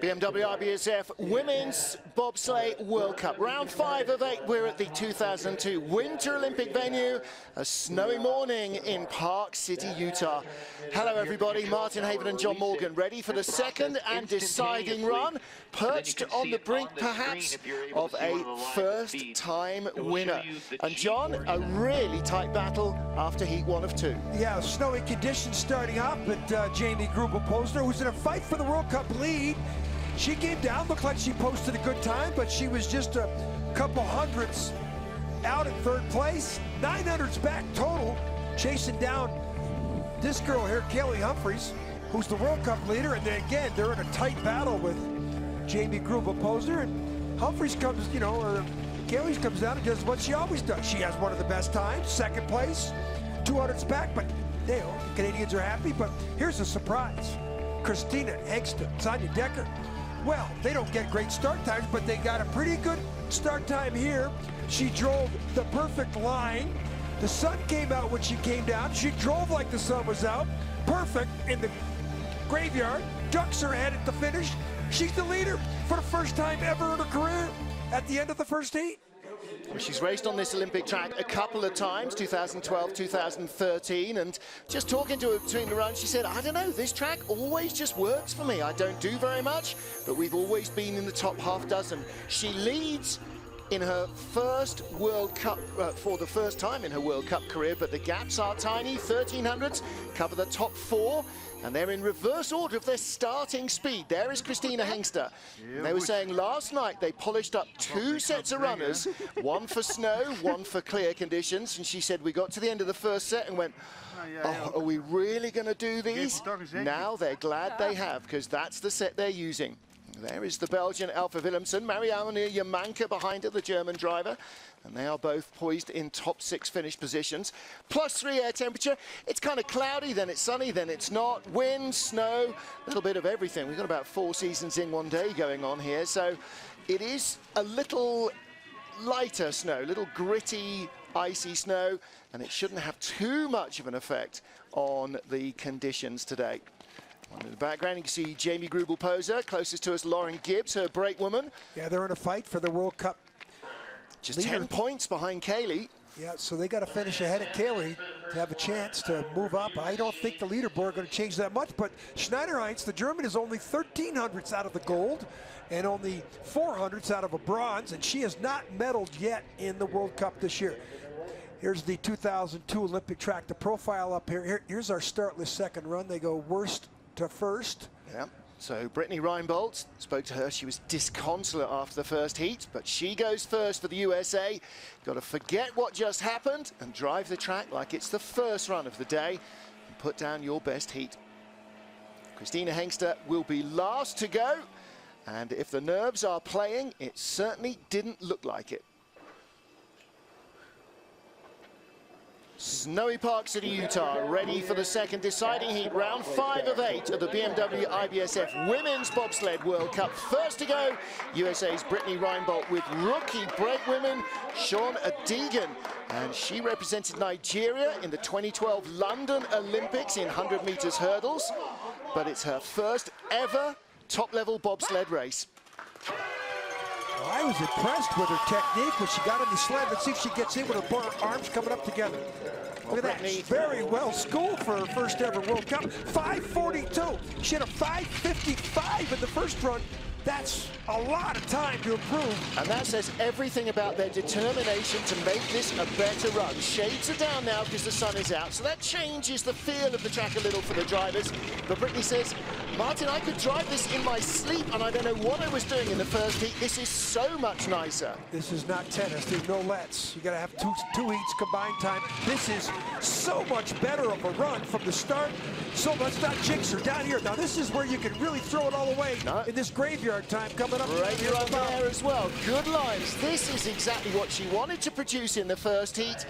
BMW IBSF Women's Bobsleigh World Cup. Round 5 of 8, we're at the 2002 Winter Olympic venue, a snowy morning in Park City, Utah. Hello everybody, Martin Haven and John Morgan, ready for the second and deciding run, perched on the brink perhaps of a first-time winner. And John, a really tight battle after heat 1 of 2. Yeah, snowy conditions starting off, but Jamie Greubel Posner, who's in a fight for the World Cup lead. She came down, looked like she posted a good time, but she was just a couple hundredths out in third place. 900s back total, chasing down this girl here, Kaillie Humphries, who's the World Cup leader. And then again, they're in a tight battle with Jamie Greubel Posner. And Humphries comes, or Kaillie comes down and does what she always does. She has one of the best times, second place, 200s back, but the Canadians are happy. But here's a surprise. Christina Hegstad, Sonia Decker. Well, they don't get great start times, but they got a pretty good start time here. She drove the perfect line. The sun came out when she came down. She drove like the sun was out. Perfect in the graveyard. Ducks her head at the finish. She's the leader for the first time ever in her career at the end of the first heat. She's raced on this Olympic track a couple of times, 2012, 2013, and just talking to her between the runs, she said, I don't know, this track always just works for me. I don't do very much, but we've always been in the top half dozen. She leads in her first World Cup, for the first time in her World Cup career, but the gaps are tiny. 1300s cover the top 4, and they're in reverse order of their starting speed. There is Christina Hegstad. They were saying last night they polished up 2 sets of runners, one for snow, one for clear conditions, and she said we got to the end of the first set and went, oh, are we really going to do these? Now they're glad they have, because that's the set they're using. There is the Belgian Alpha Willemsen, Marianne Jamanka behind her, the German driver, and they are both poised in top 6 finish positions. +3 air temperature. It's kind of cloudy, then it's sunny, then it's not. Wind, snow, a little bit of everything. We've got about 4 seasons in one day going on here, so it is a little lighter snow, little gritty, icy snow, and it shouldn't have too much of an effect on the conditions today. In the background, you can see Jamie Greubel Posner. Closest to us, Lauren Gibbs, her brake woman. Yeah, they're in a fight for the World Cup. Just 10 points behind Kaillie. Yeah, so they got to finish ahead of Kaillie to have a chance to move up. I don't think the leaderboard going to change that much, but Schneiderheinz, the German, is only 1300ths out of the gold and only 400ths out of a bronze, and she has not medaled yet in the World Cup this year. Here's the 2002 Olympic track, the profile up here. Here's our startless second run. They go worst to first. Yeah, so Brittany Reinbold, spoke to her, she was disconsolate after the first heat, but she goes first for the USA. Got to forget what just happened and drive the track like it's the first run of the day and put down your best heat. Christina Hegstad will be last to go, and if the nerves are playing, it certainly didn't look like it. Snowy Park City, Utah, ready for the second deciding heat, round 5 of 8 of the BMW IBSF Women's Bobsled World Cup. First to go, USA's Brittany Reinbold with rookie brakewoman Sean Adegan. And she represented Nigeria in the 2012 London Olympics in 100 meters hurdles. But it's her first ever top-level bobsled race. Well, I was impressed with her technique when she got on the sled. Let's see if she gets in with her arms coming up together. Look at that, very well schooled for her first ever World Cup. 5:42, she had a 5:55 in the first run. That's a lot of time to improve. And that says everything about their determination to make this a better run. Shades are down now because the sun is out, so that changes the feel of the track a little for the drivers. But Brittany says, Martin, I could drive this in my sleep, and I don't know what I was doing in the first heat. This is so much nicer. This is not tennis. There's no lets. You got to have two heats combined time. This is so much better of a run from the start. So let's not jinx her down here. Now this is where you can really throw it all away in this graveyard time coming up. Right here on there as well. Good lines. This is exactly what she wanted to produce in the first heat.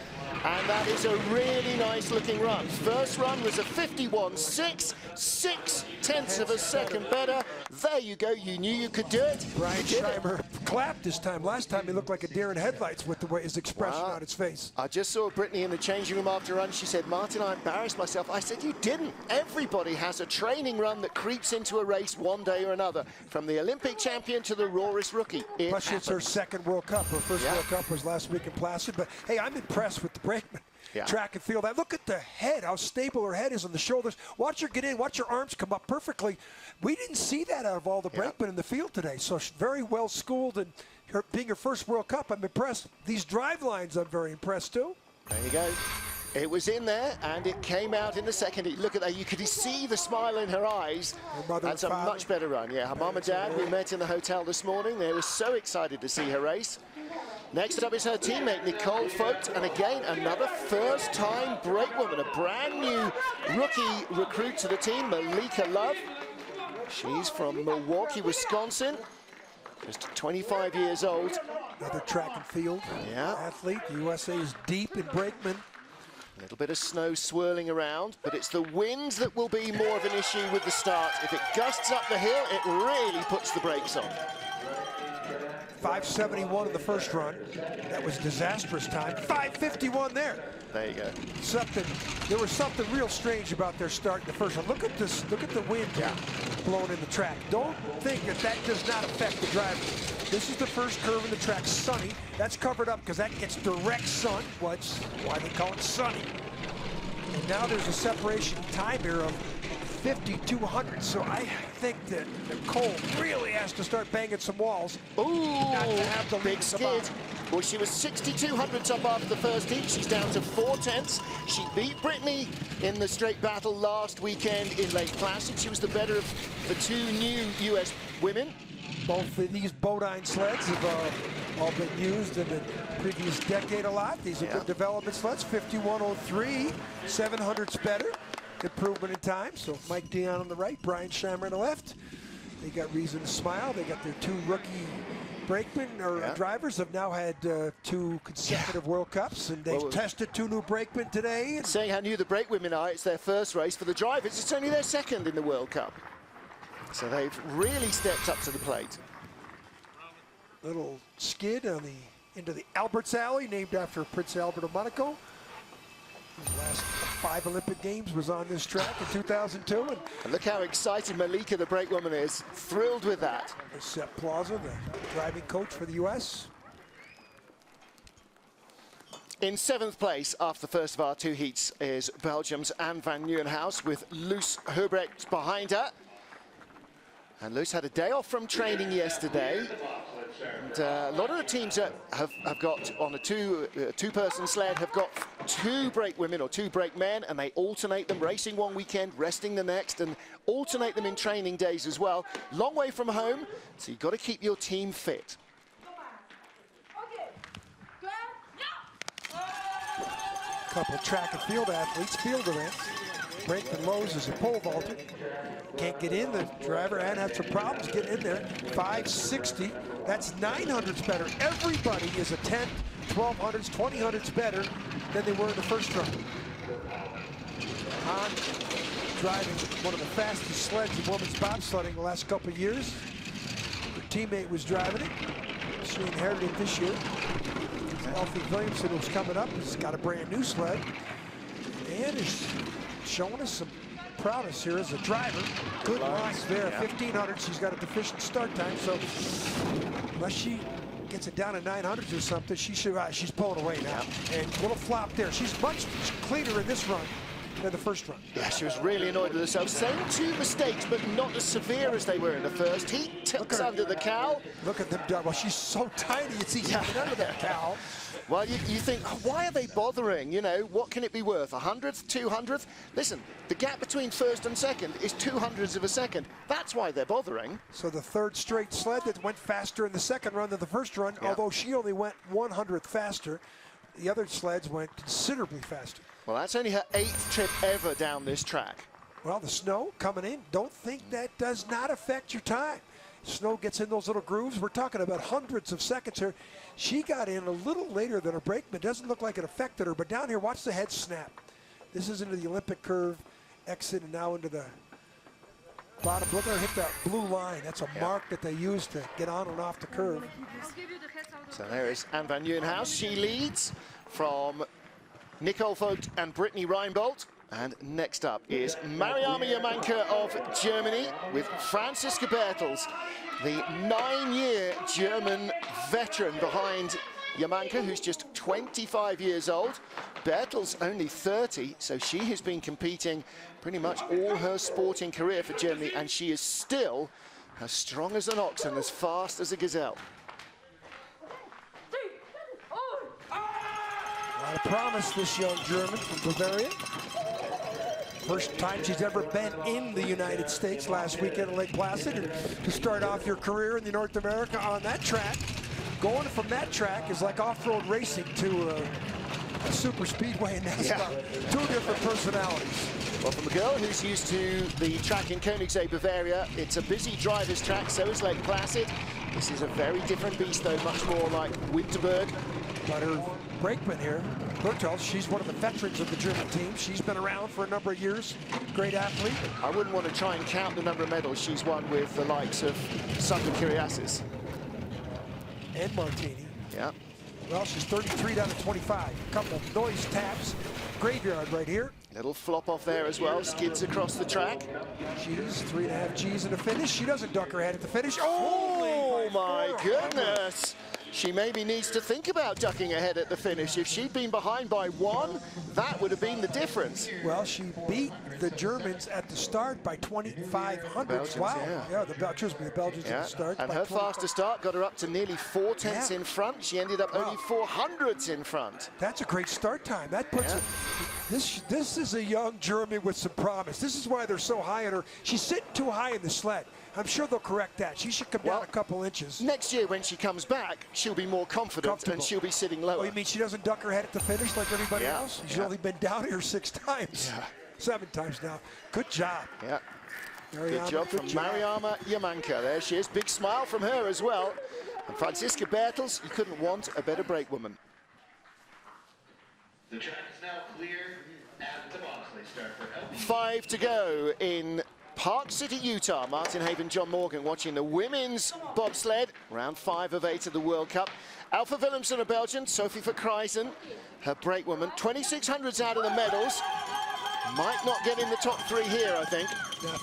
And that is a really nice looking run. First run was a 51.6, 6/10 of a second better. There you go, you knew you could do it. Brian Schreiber clapped this time. Last time he looked like a deer in headlights with the way his expression on his face. I just saw Brittany in the changing room after run. She said, Martin, I embarrassed myself. I said, you didn't. Everybody has a training run that creeps into a race one day or another, from the Olympic champion to the rawest rookie. Plus, it's her second World Cup. Her first World Cup was last week in Placid. But, hey, I'm impressed with the brakeman. Track and field. Look at the head, how stable her head is on the shoulders. Watch her get in. Watch her arms come up perfectly. We didn't see that out of all the brakemen in the field today. So she's very well schooled, and being her first World Cup, I'm impressed. These drive lines, I'm very impressed too. There you go. It was in there, and it came out in the second. Look at that. You could see the smile in her eyes. That's a much better run. Yeah, her mom and dad, we met in the hotel this morning. They were so excited to see her race. Next up is her teammate, Nicole Fogt, and again, another first-time brakewoman, a brand-new rookie recruit to the team, Malika Love. She's from Milwaukee, Wisconsin, just 25 years old. Another track and field athlete. The USA is deep in brakemen. A little bit of snow swirling around, but it's the wind that will be more of an issue with the start. If it gusts up the hill, it really puts the brakes on. 5:71 in the first run. That was disastrous time. 5:51 there. There you go. There was something real strange about their start in the first one. Look at this. Look at the wind blowing in the track. Don't think that does not affect the driver. This is the first curve in the track, sunny. That's covered up because that gets direct sun. What's why they call it sunny. And now there's a separation time here of 5,200. So I think that Nicole really has to start banging some walls. Ooh, not to have the big skid. Well, she was 6,200 up after the first heat. She's down to 4/10. She beat Brittany in the straight battle last weekend in Lake Placid. She was the better of the two new U.S. women. Both of these Bodine sleds have all been used in the previous decade a lot. These are good development sleds. 51.03, 700's better. Improvement in time. So Mike Dion on the right, Brian Schreiber on the left. They got reason to smile. They got their two rookie brakemen or drivers have now had 2 consecutive World Cups, and they've tested 2 new brakemen today. Saying how new the brake women are, it's their first race. For the drivers, it's only their second in the World Cup. So they've really stepped up to the plate. Little skid on into the Alberts Alley, named after Prince Albert of Monaco. His last 5 Olympic Games was on this track in 2002. And look how excited Malika, the brakewoman, is. Thrilled with that. Sepp Plaza, the driving coach for the U.S. In 7th place after the first of our 2 heats is Belgium's Anne van Nieuwenhuis with Loes Hubrecht behind her. And Loes had a day off from training yesterday. And a lot of the teams that have got on a two-person sled have got 2 brake women or 2 brake men, and they alternate them, racing one weekend, resting the next, and alternate them in training days as well. Long way from home, so you've got to keep your team fit. Couple track and field athletes, field events. Brakeman Lowe's is a pole vaulter. Can't get in. The driver and had some problems getting in there. 560. That's 900s better. Everybody is a 10, 1200s, 2000s better than they were in the first run. Han driving one of the fastest sleds in women's bobsledding the last couple of years. Her teammate was driving it. She inherited it this year. Elfie Williamson, who's coming up, has got a brand new sled and is showing us some promise here as a driver. Good lines there, 1500. She's got a deficient start time, so unless she gets it down to 900s or something, she's pulling away now. And a little flop there. She's much cleaner in this run than the first run. Yeah, she was really annoyed with herself. Same 2 mistakes, but not as severe as they were in the first. He tilts under the cowl. Look at them. Well, she's so tiny, it's easy to get under that cowl. Well, you think, why are they bothering? You know, what can it be worth? 100th, 200th? Listen, the gap between first and second is 200ths of a second. That's why they're bothering. So the 3rd straight sled that went faster in the second run than the first run, although she only went 100th faster. The other sleds went considerably faster. Well, that's only her 8th trip ever down this track. Well, the snow coming in, don't think that does not affect your time. Snow gets in those little grooves. We're talking about hundreds of seconds here. She got in a little later than her brakeman. Doesn't look like it affected her, but down here, watch the head snap. This is into the Olympic curve, exit, and now into the bottom. Look at her hit that blue line. That's a mark that they use to get on and off the curve. So there is Anne van Nieuwenhuis. She leads from Nicole Vogt and Brittany Reinbold. And next up is Mariama Jamanka of Germany with Franziska Bertels, the 9-year German veteran behind Jamanka, who's just 25 years old. Bertels only 30, so she has been competing pretty much all her sporting career for Germany, and she is still as strong as an ox and as fast as a gazelle. A lot of promise, this young German from Bavaria. First time she's ever been in the United States last weekend in Lake Placid. And to start off your career in the North America on that track, going from that track is like off-road racing to a super speedway in NASCAR. Yeah. Two different personalities. Well, from a girl who's used to the track in Koenigsegg, Bavaria, it's a busy driver's track, so is Lake Placid. This is a very different beast, though, much more like Winterberg. But her brakeman here, Bertels, she's one of the veterans of the German team. She's been around for a number of years. Great athlete. I wouldn't want to try and count the number of medals she's won with the likes of Saka Kyriasis. And Martini. Yeah. Well, she's 33 down to 25. A couple of noise taps. Graveyard right here. Little flop off there as well. Skids across the track. G's, 3.5 G's in the finish. She doesn't duck her head at the finish. Oh my goodness. She maybe needs to think about ducking ahead at the finish. If she'd been behind by 1, that would have been the difference. Well, she beat the Germans at the start by 2,500. Wow. Yeah, the Belgians at the start. And her faster start got her up to nearly 4 tenths in front. She ended up only 400ths in front. That's a great start time. That puts her, this is a young German with some promise. This is why they're so high on her. She's sitting too high in the sled. I'm sure they'll correct that. She should come down a couple inches. Next year when she comes back, she'll be more confident and she'll be sitting lower. Oh, you mean she doesn't duck her head at the finish like everybody else? She's only been down here 6 times. 7 times now. Good job. Yeah. Good job from Mariama Jamanka. There she is. Big smile from her as well. And Franziska Bertels, you couldn't want a better brakewoman. The track is now clear at the bobsleigh start for LP. 5 to go in Park City, Utah. Martin Haven, John Morgan watching the women's bobsled, round 5 of 8 of the World Cup. Alpha Willemsen, a Belgian, Sophie Verkrijzen, her brakewoman. 2,600s out of the medals. Might not get in the top 3 here, I think.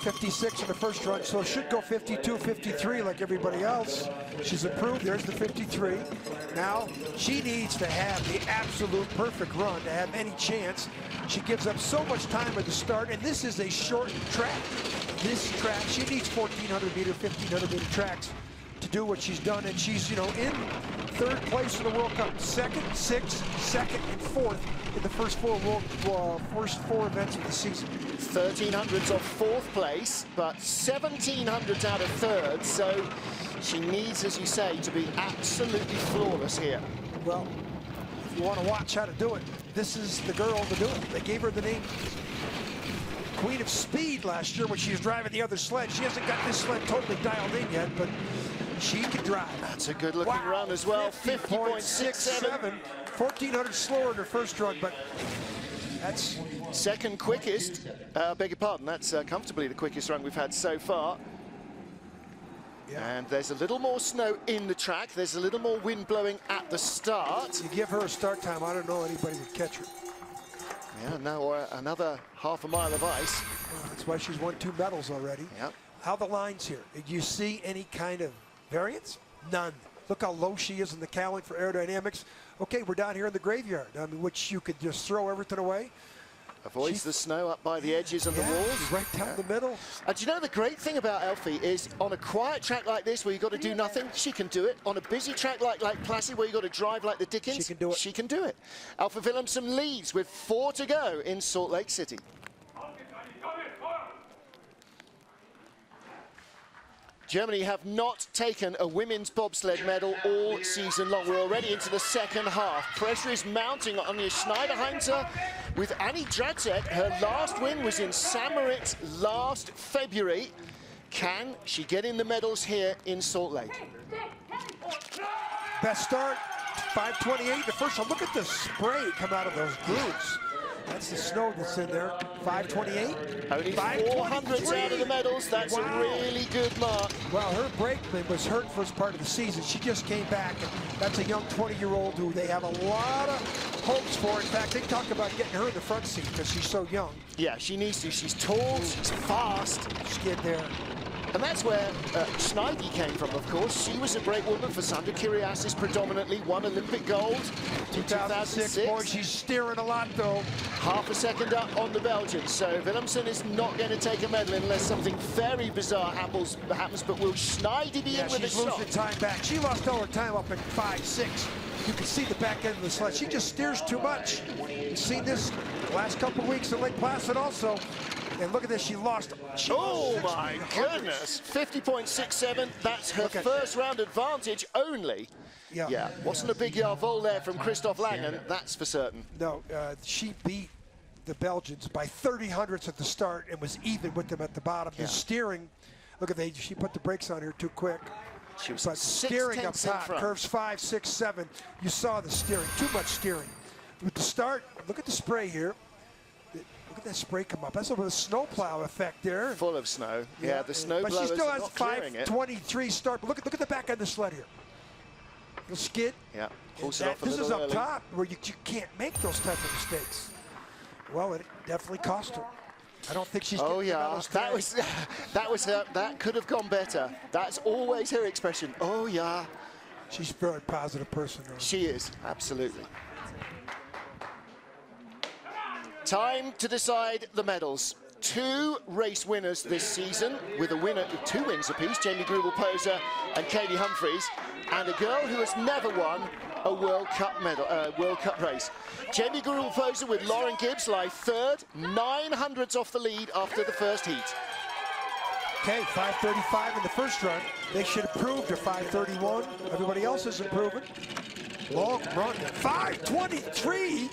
56 in the first run, so should go 52, 53 like everybody else. She's improved. There's the 53. Now, she needs to have the absolute perfect run to have any chance. She gives up so much time at the start, and this is a short track. This track, she needs 1,400 meter, 1,500 meter tracks to do what she's done, and she's, you know, in 3rd place in the World Cup. 2nd, 6th, 2nd, and 4th in the first 4 events of the season. 1,300s off 4th place, but 1,700s out of 3rd, so she needs, as you say, to be absolutely flawless here. Well, if you want to watch how to do it, this is the girl to do it. They gave her the name Queen of Speed last year when she was driving the other sled. She hasn't got this sled totally dialed in yet, but she can drive. That's a good-looking run as well. 50.67. 1,400 slower in her first run, but that's... Second quickest, beg your pardon, that's comfortably the quickest run we've had so far. And there's a little more snow in the track. There's a little more wind blowing at the start. You give her a start time, I don't know anybody would catch her. Yeah, now another half a mile of ice. Well, that's why she's won 2 medals already. Yep. How are the lines here? Did you see any kind of variance? None. Look how low she is in the cowling for aerodynamics. Okay, we're down here in the graveyard, I mean, which you could just throw everything away. Avoids the snow up by the edges and the walls. Right down the middle. And you know, the great thing about Elfie is on a quiet track like this where you've got to do nothing, she can do it. On a busy track like Placid where you've got to drive like the Dickens, she can do it. She can do it. Alpha Willemsen leads with 4 to go in Salt Lake City. Germany have not taken a women's bobsled medal all season long. We're already into the second half. Pressure is mounting on Anja Schneiderheinter with Annie Dradzek. Her last win was in St. Moritz last February. Can she get in the medals here in Salt Lake? Best start, 5:28 the first one. Look at the spray come out of those grooves. That's the snow that's in there. 5:28. Only 400s out of the medals. That's a really good mark. Well, her brakeman was hurt first part of the season. She just came back, and that's a young 20-year-old who they have a lot of hopes for. In fact, they talk about getting her in the front seat because she's so young. Yeah, she needs to. She's tall, she's fast. Skid there. And that's where Schneidi came from, of course. She was a brakewoman for Sandra Kyriasis predominantly, won Olympic gold in 2006. Boy, she's steering a lot, though. Half a second up on the Belgians. So Willemsen is not going to take a medal unless something very bizarre happens. But will Schneidi be in with a shot? She's losing time back. She lost all her time up at 5.6. You can see the back end of the sled. She just steers too much. You've seen this the last couple of weeks in Lake Placid also. And look at this, she lost. Oh my goodness, 50.67. That's her first round advantage only. Yeah, wasn't a big yard vol there from Christophe Langen, that's for certain. No, she beat the Belgians by 30 hundredths at the start and was even with them at the bottom. The steering, look at that, she put the brakes on here too quick. She was steering up top, curves 5, 6, 7. You saw the steering, too much steering. With the start, look at the spray here. Look at that spray come up. That's a snowplow effect there. Full of snow. Yeah, the snow blowers. But she still has 5:23 start. But look at the back end of the sled here. You'll skid. Yeah, pulls it off a little This is up early. top where you can't make those type of mistakes. Well, it definitely cost her. I don't think she's. Oh yeah, that could have gone better. That's always her expression. Oh yeah. She's a very positive person, though. She is, absolutely. Time to decide the medals. 2 race winners this season, with a winner, 2 wins apiece, Jamie Greubel-Poser and Kaillie Humphries, and a girl who has never won a World Cup medal, World Cup race. Jamie Greubel-Poser with Lauren Gibbs lie 3rd, 9 hundredths off the lead after the first heat. Okay, 5:35 in the first run. They should have proved to 5:31. Everybody else is improving. Long run, 5:23.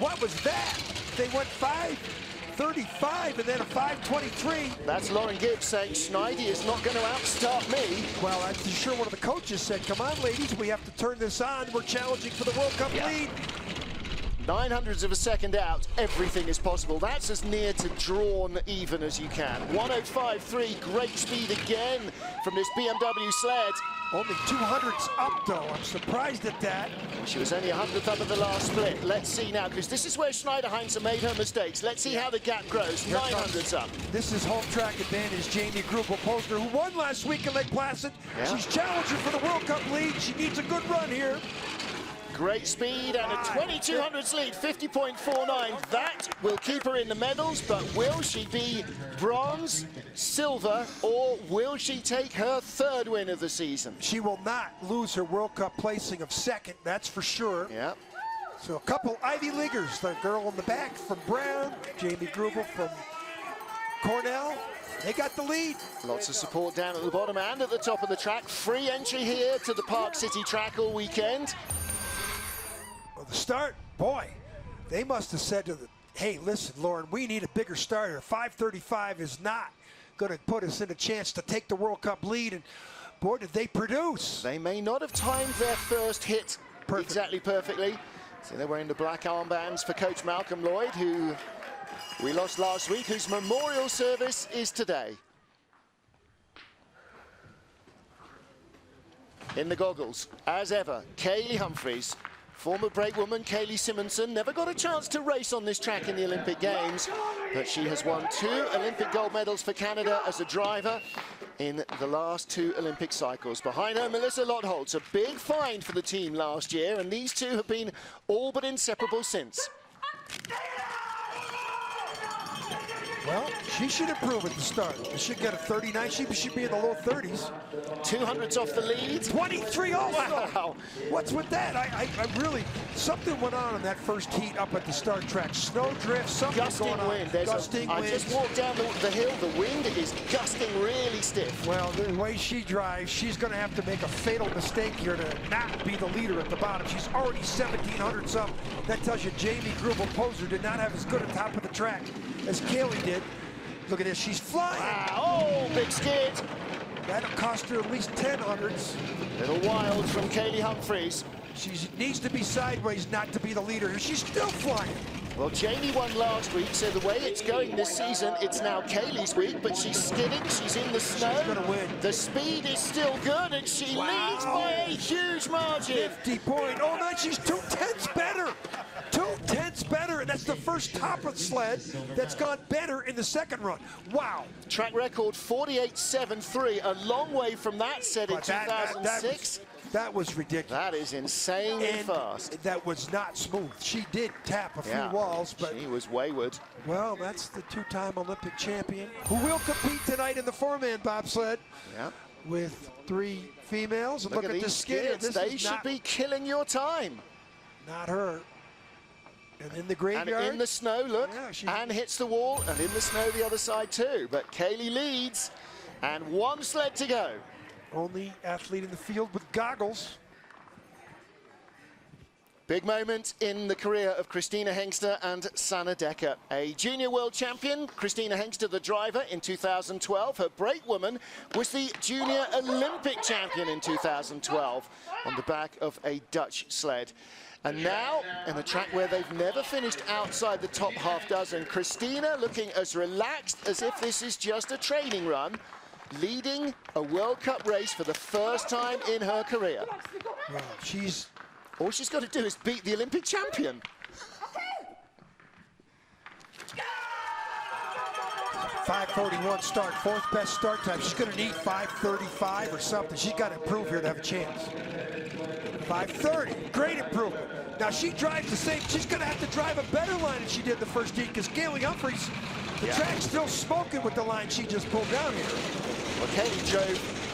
What was that? They went 5:35 and then a 5:23. That's Lauren Gibbs saying Schneidi is not going to outstart me. Well, I'm sure one of the coaches said, come on, ladies, we have to turn this on. We're challenging for the World Cup lead. 9 hundredths of a second out, everything is possible. That's as near to drawn even as you can. 105.3, great speed again from this BMW sled. Only 200ths up, though. I'm surprised at that. She was only 100th up at the last split. Let's see now, because this is where Schneider-Heinze made her mistakes. Let's see how the gap grows. 9 hundredths up. This is home track advantage. Jamie Greubel-Poser, who won last week in Lake Placid. She's challenging for the World Cup lead. She needs a good run here. Great speed and a 2200s lead, 50.49. That will keep her in the medals, but will she be bronze, silver, or will she take her 3rd win of the season? She will not lose her World Cup placing of 2nd, that's for sure. Yeah. So a couple Ivy Leaguers, the girl in the back from Brown, Jamie Greubel from Cornell. They got the lead. Lots of support down at the bottom and at the top of the track. Free entry here to the Park City track all weekend. Well, the start, boy, they must have said to the, hey, listen, Lauren, we need a bigger starter. 5:35 is not going to put us in a chance to take the World Cup lead. And boy, did they produce. They may not have timed their first hit exactly perfectly. So they're wearing the black armbands for Coach Malcolm Lloyd, who we lost last week, whose memorial service is today. In the goggles, as ever, Kaillie Humphries. Former brakewoman Kaillie Simonson never got a chance to race on this track in the Olympic Games, but she has won 2 Olympic gold medals for Canada as a driver in the last 2 Olympic cycles. Behind her, Melissa Lottholtz, a big find for the team last year, and these 2 have been all but inseparable since. Well, she should improve at the start. She should get a 39. She should be in the low 30s. 200s off the lead. 23 also. Wow. What's with that? I really, something went on in that first heat up at the start track. Snow drift, something going on. Wind. Gusting wind. I just walked down the hill. The wind is gusting really stiff. Well, the way she drives, she's going to have to make a fatal mistake here to not be the leader at the bottom. She's already 1700s up. That tells you Jamie Greubel-Poser did not have as good a top of the track as Kaillie did. Look at this, she's flying. Wow, oh, big skid. That'll cost her at least 10 hundredths. Little wild from Kaillie Humphries. She needs to be sideways, not to be the leader. She's still flying. Well, Jamie won last week, so the way it's going this season, it's now Kaillie's week, but she's skidding, she's in the snow. She's gonna win. The speed is still good, and she leads by a huge margin. 50 point. Oh, no, she's 2/10 better. 2/10 better, and that's the first top of sled that's gone better in the second run. Wow. Track record 48.73, a long way from that set in But 2006. that was ridiculous. That is insanely fast. That was not smooth. She did tap a few walls, but she was wayward. well, that's the two-time Olympic champion who will compete tonight in the four-man bobsled. Yeah. With 3 females. And Look look at at the these skid. skids. They should be killing your time. Not her. And in the graveyard. And in the snow, look, yeah, and hits the wall, and in the snow the other side too. But Kaillie leads, and 1 sled to go. Only athlete in the field with goggles. Big moment in the career of Christina Hengster and Sanne Dekker. A junior world champion, Christina Hengster, the driver, in 2012. Her brakewoman was the junior Olympic champion in 2012 on the back of a Dutch sled. And now, in a track where they've never finished outside the top half dozen, Christina looking as relaxed as if this is just a training run, leading a World Cup race for the first time in her career. Well, all she's got to do is beat the Olympic champion. 5:41 start, 4th best start time. She's going to need 5:35 or something. She's got to improve here to have a chance. 5:30, great improvement. Now she drives the same. She's going to have to drive a better line than she did the first heat because Kaillie Humphries, the track's still smoking with the line she just pulled down here. Well, Kaillie drove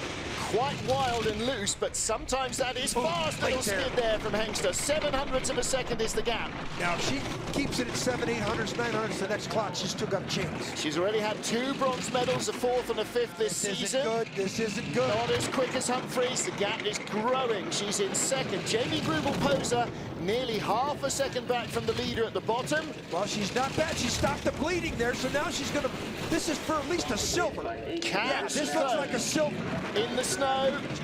quite wild and loose, but sometimes that is fast. Little skid there from Hengster. 700ths of a second is the gap. Now, if she keeps it at 7, 800s, 900s the next clock, she's still got a chance. She's already had 2 bronze medals, a 4th and a 5th this season. This isn't good. Not as quick as Humphries. The gap is growing. She's in second. Jamie Greubel poser nearly half a second back from the leader at the bottom. Well, she's not bad. She stopped the bleeding there, so now she's going to... This is for at least a silver. This looks like a silver. In the snow.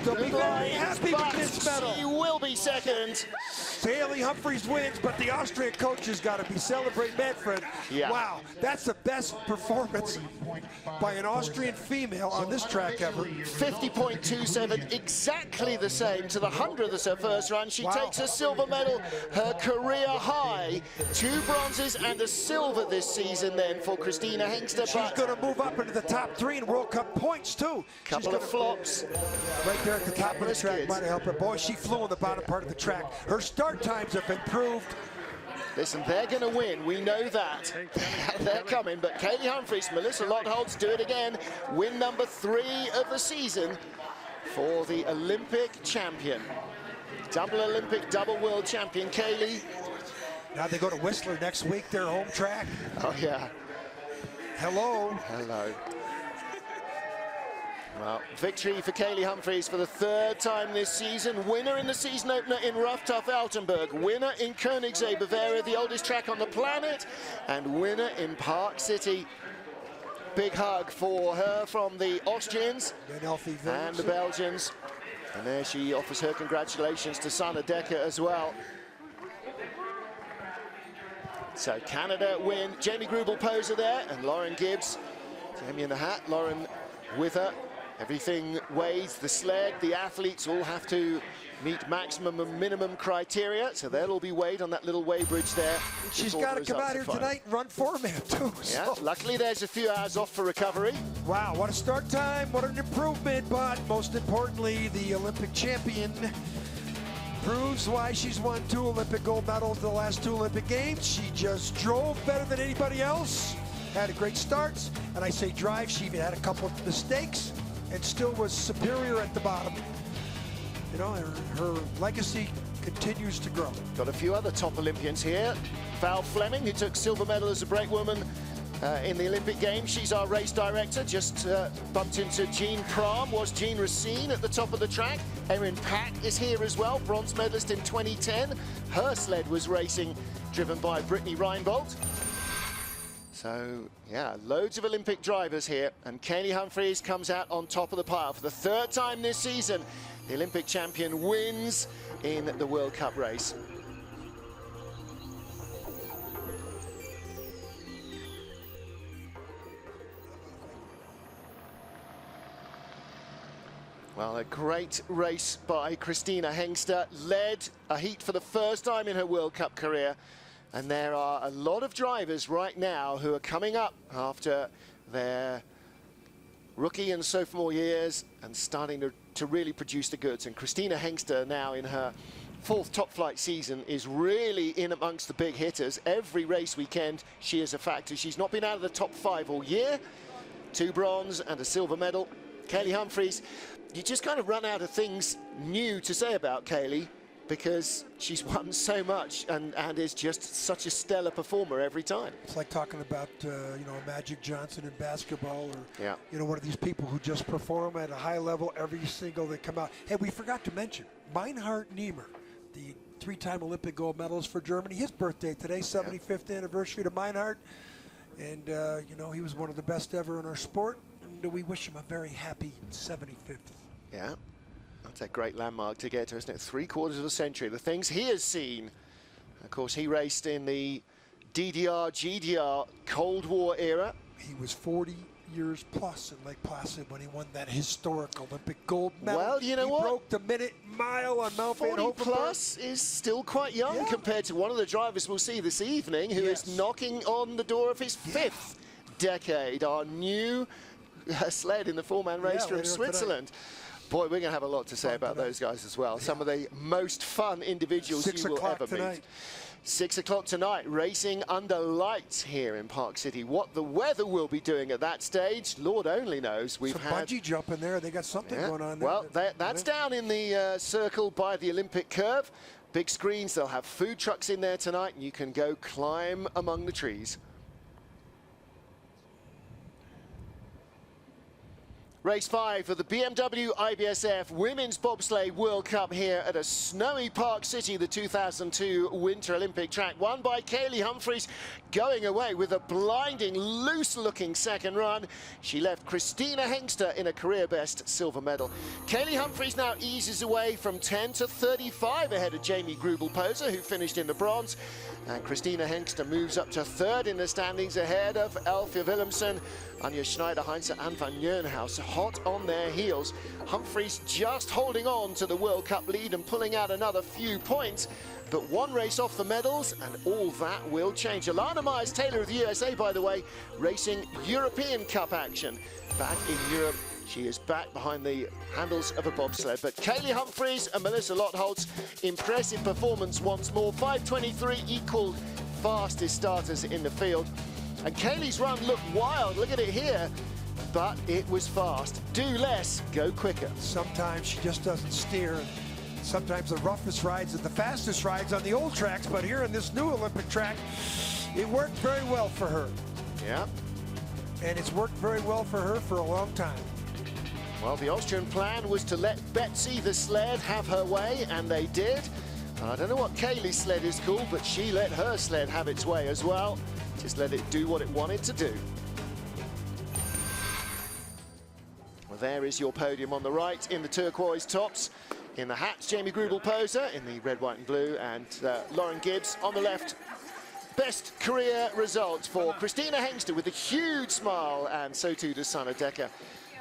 They'll be very happy with this medal. She will be second. Kaillie Humphries wins, but the Austrian coach has got to be celebrating Manfred. Yeah. Wow, that's the best performance by an Austrian female on this track ever. 50.27, exactly the same to the 100th of her first run. She takes a silver medal, her career high. 2 bronzes and a silver this season then for Christina Hengster. She's going to move up into the top 3 in World Cup points too. Couple of flops. Right there at the top of the track might have helped her. Boy, she flew on the bottom part of the track. Her start times have improved. Listen, they're going to win. We know that. They're coming. But Kaillie Humphries, Melissa Lottholtz do it again. Win number 3 of the season for the Olympic champion. Double Olympic, double world champion Kaillie. Now they go to Whistler next week, their home track. Oh, yeah. Hello. Hello. Well, victory for Kaillie Humphries for the 3rd time this season. Winner in the season opener in Rough Tough Altenburg. Winner in Koenigsee, Bavaria, the oldest track on the planet. And winner in Park City. Big hug for her from the Austrians and the Belgians. And there she offers her congratulations to Sanne Dekker as well. So Canada win. Jamie Greubel poser there, and Lauren Gibbs. Jamie in the hat, Lauren with her. Everything weighs, the sled, the athletes all have to meet maximum and minimum criteria, so they'll all be weighed on that little weigh bridge there. She's got to come out here tonight and run 4-man too. Yeah, luckily there's a few hours off for recovery. Wow, what a start time, what an improvement, but most importantly, the Olympic champion proves why she's won 2 Olympic gold medals the last 2 Olympic Games. She just drove better than anybody else, had a great start, and I say drive, she even had a couple of mistakes and still was superior at the bottom. You know, her legacy continues to grow. Got a few other top Olympians here. Val Fleming, who took silver medal as a brakewoman in the Olympic Games. She's our race director. Just bumped into Jean Pram, was Jean Racine at the top of the track. Erin Pack is here as well, bronze medalist in 2010. Her sled was racing, driven by Brittany Reinbold. So, yeah, loads of Olympic drivers here, and Kaillie Humphries comes out on top of the pile for the third time this season. The Olympic champion wins in the World Cup race. Well, a great race by Christina Hengster, led a heat for the first time in her World Cup career. And there are a lot of drivers right now who are coming up after their rookie and sophomore years and starting to really produce the goods. And Christina Hengster, now in her fourth top flight season, is really in amongst the big hitters. Every race weekend, she is a factor. She's not been out of the top 5 all year. 2 bronze and a silver medal. Kaillie Humphries, you just kind of run out of things new to say about Kaillie, because she's won so much and is just such a stellar performer every time. It's like talking about, you know, Magic Johnson in basketball, or, yeah, you know, one of these people who just perform at a high level every single they come out. Hey, we forgot to mention Meinhard Niemer, the 3-time Olympic gold medalist for Germany. His birthday today, 75th anniversary to Meinhard. And, you know, he was one of the best ever in our sport. And we wish him a very happy 75th. Yeah. That's a great landmark to get to, isn't it? 3/4 of a century. The things he has seen. Of course, he raced in the DDR, GDR Cold War era. He was 40 years plus in Lake Placid when he won that historic Olympic gold medal. Well, you know what? He broke the minute mile on Mount Van 40 Hoevenberg. plus is still quite young compared to one of the drivers we'll see this evening, who is knocking on the door of his 5th decade. Our new sled in the 4-man race from Switzerland. Boy, we're going to have a lot to say about those guys as well. Some of the most fun individuals you will ever meet. 6 o'clock tonight, racing under lights here in Park City. What the weather will be doing at that stage, Lord only knows. We've had bungee jumping there. They got something going on there. Well, that's down in the circle by the Olympic curve. Big screens. They'll have food trucks in there tonight, and you can go climb among the trees. Race 5 for the BMW IBSF Women's Bobsleigh World Cup here at a snowy Park City, the 2002 Winter Olympic track, won by Kaillie Humphries, going away with a blinding, loose-looking second run. She left Christina Hengster in a career-best silver medal. Kaillie Humphries now eases away from 10 to 35 ahead of Jamie Greubel poser, who finished in the bronze. And Christina Hengster moves up to 3rd in the standings ahead of Elfie Willemsen, Anja Schneider-Heinze and Van Nieuwenhuis, hot on their heels. Humphries just holding on to the World Cup lead and pulling out another few points. But one race off the medals, and all that will change. Alana Myers-Taylor of the USA, by the way, racing European Cup action. Back in Europe, she is back behind the handles of a bobsled. But Kaillie Humphries and Melissa Lotholtz, impressive performance once more. 5:23 equaled fastest starters in the field. And Kaillie's run looked wild, look at it here, but it was fast. Do less, go quicker. Sometimes she just doesn't steer. Sometimes the roughest rides and the fastest rides on the old tracks, but here in this new Olympic track, it worked very well for her. Yeah. And it's worked very well for her for a long time. Well, the Austrian plan was to let Betsy the sled have her way, and they did. I don't know what Kaillie's sled is called, but she let her sled have its way as well. Just let it do what it wanted to do. Well, there is your podium on the right in the turquoise tops. In the hats, Jamie Greubel poser in the red, white and blue, and Lauren Gibbs on the left. Best career result for Christina Hengster with a huge smile, and so too does Sanne Dekker.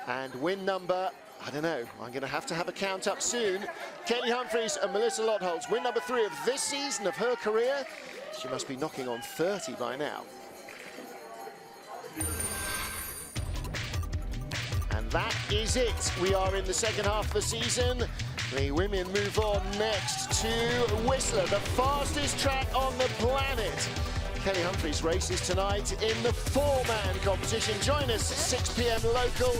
And win number, I don't know, I'm going to have a count up soon. Kaillie Humphries and Melissa Lotholtz, win number 3 of this season of her career. She must be knocking on 30 by now. And that is it. We are in the second half of the season. The women move on next to Whistler, the fastest track on the planet. Kaillie Humphries races tonight in the 4-man competition. Join us 6 p.m. local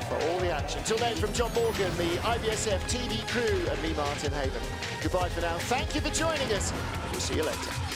for all the action. Till then, from John Morgan, the IBSF TV crew, and me, Martin Haven. Goodbye for now. Thank you for joining us. We'll see you later.